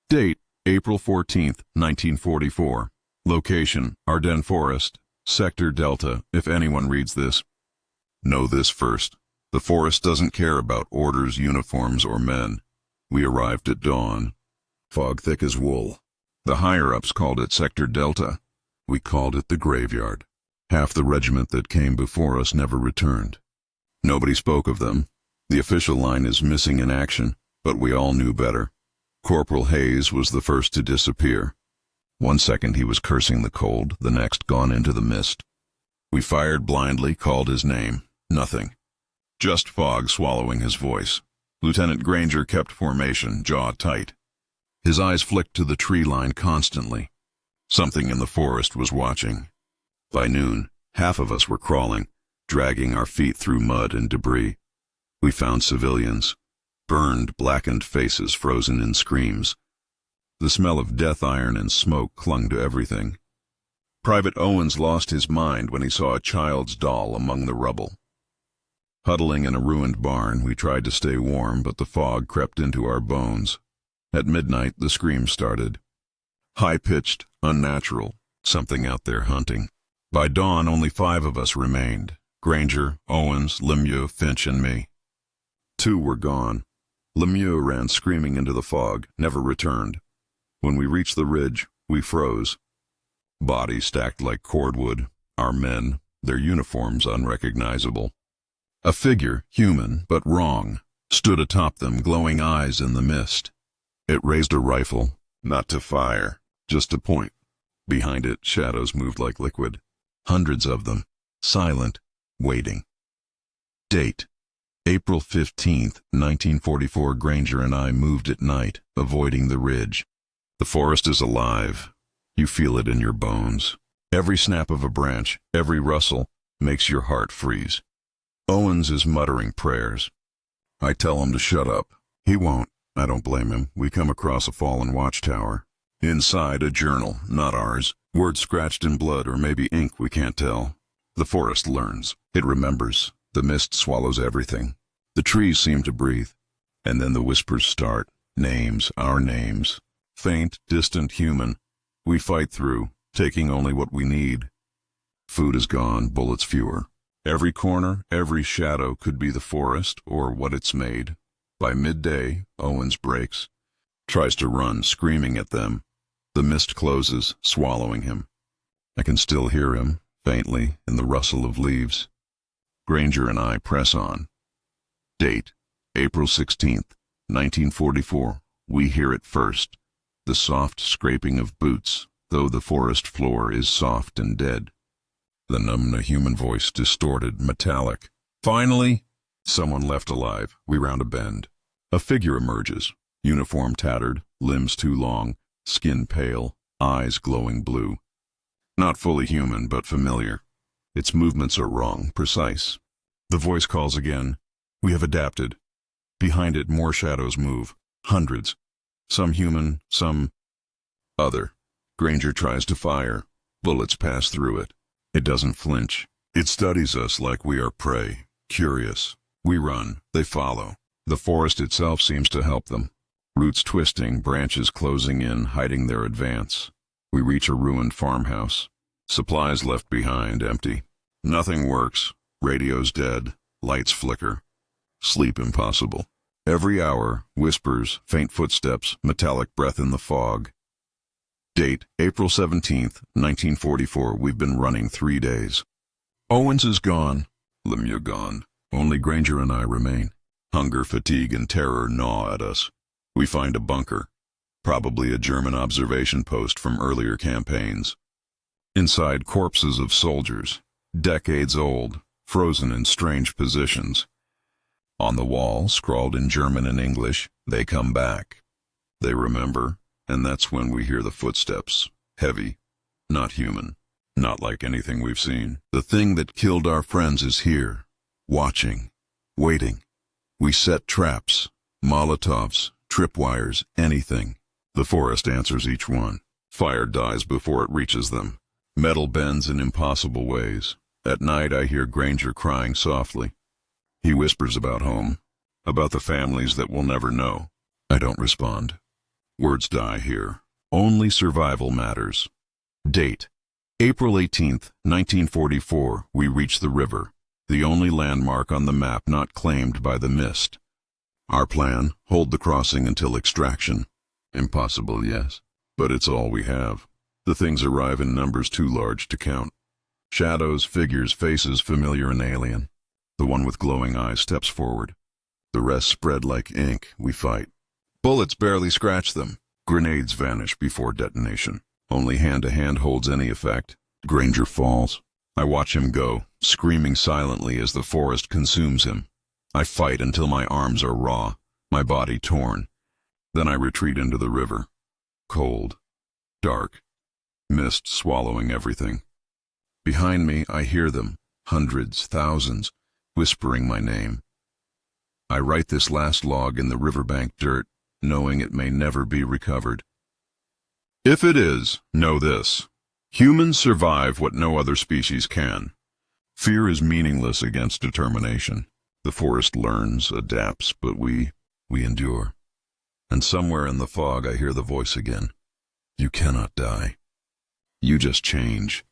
Date, April 14th, 1944. Location, Ardennes Forest, Sector Delta, if anyone reads this. Know this first. The forest doesn't care about orders, uniforms, or men. We arrived at dawn. Fog thick as wool. The higher-ups called it Sector Delta. We called it the graveyard. Half the regiment that came before us never returned. Nobody spoke of them. The official line is missing in action, but we all knew better. Corporal Hayes was the first to disappear. 1 second he was cursing the cold, the next gone into the mist. We fired blindly, called his name. Nothing. Just fog swallowing his voice. Lieutenant Granger kept formation, jaw tight. His eyes flicked to the tree line constantly. Something in the forest was watching. By noon, half of us were crawling, dragging our feet through mud and debris. We found civilians. Burned, blackened faces frozen in screams. The smell of death iron and smoke clung to everything. Private Owens lost his mind when he saw a child's doll among the rubble. Huddling in a ruined barn, we tried to stay warm, but the fog crept into our bones. At midnight, the screams started. High-pitched, unnatural, something out there hunting. By dawn, only 5 of us remained. Granger, Owens, Lemieux, Finch, and me. 2 were gone. Lemieux ran screaming into the fog, never returned. When we reached the ridge, we froze. Bodies stacked like cordwood, our men, their uniforms unrecognizable. A figure, human but wrong, stood atop them, glowing eyes in the mist. It raised a rifle, not to fire, just to point. Behind it, shadows moved like liquid. Hundreds of them, silent, waiting. Date, April 15th, 1944. Granger and I moved at night, avoiding the ridge. The forest is alive. You feel it in your bones. Every snap of a branch, every rustle, makes your heart freeze. Owens is muttering prayers. I tell him to shut up. He won't. I don't blame him. We come across a fallen watchtower. Inside, a journal, not ours. Words scratched in blood or maybe ink, we can't tell. The forest learns. It remembers. The mist swallows everything. The trees seem to breathe. And then the whispers start. Names, our names. Faint, distant, human. We fight through, taking only what we need. Food is gone, bullets fewer. Every corner, every shadow could be the forest or what it's made. By midday, Owens breaks. Tries to run, screaming at them. The mist closes, swallowing him. I can still hear him, faintly, in the rustle of leaves. Granger and I press on. Date, April 16th, 1944. We hear it first. The soft scraping of boots, though the forest floor is soft and dead. The numb human voice, distorted, metallic. Finally, someone left alive. We round a bend. A figure emerges, uniform tattered, limbs too long, skin pale, eyes glowing blue. Not fully human, but familiar. Its movements are wrong, precise. The voice calls again. We have adapted. Behind it, more shadows move. Hundreds. Some human, some other. Granger tries to fire. Bullets pass through it. It doesn't flinch. It studies us like we are prey, curious. We run, they follow. The forest itself seems to help them. Roots twisting, branches closing in, hiding their advance. We reach a ruined farmhouse. Supplies left behind, empty. Nothing works. Radio's dead. Lights flicker. Sleep impossible. Every hour, whispers, faint footsteps, metallic breath in the fog. Date, April 17th, 1944. We've been running 3 days. Owens is gone. Lemieux gone. Only Granger and I remain. Hunger, fatigue, and terror gnaw at us. We find a bunker. Probably a German observation post from earlier campaigns. Inside, corpses of soldiers, decades old, frozen in strange positions. On the wall, scrawled in German and English, they come back. They remember. And that's when we hear the footsteps, heavy, not human, not like anything we've seen. The thing that killed our friends is here, watching, waiting. We set traps, Molotovs, tripwires, anything. The forest answers each one. Fire dies before it reaches them. Metal bends in impossible ways. At night I hear Granger crying softly. He whispers about home, about the families that will never know. I don't respond. Words die here. Only survival matters. Date: April 18th, 1944, we reach the river, the only landmark on the map not claimed by the mist. Our plan: hold the crossing until extraction. Impossible, yes, but it's all we have. The things arrive in numbers too large to count. Shadows, figures, faces familiar and alien. The one with glowing eyes steps forward. The rest spread like ink. We fight. Bullets barely scratch them. Grenades vanish before detonation. Only hand-to-hand holds any effect. Granger falls. I watch him go, screaming silently as the forest consumes him. I fight until my arms are raw, my body torn. Then I retreat into the river. Cold. Dark. Mist swallowing everything. Behind me, I hear them, hundreds, thousands, whispering my name. I write this last log in the riverbank dirt, knowing it may never be recovered. If it is, know this: humans survive what no other species can. Fear is meaningless against determination. The forest learns, adapts, but we endure. And somewhere in the fog I hear the voice again. You cannot die. You just change.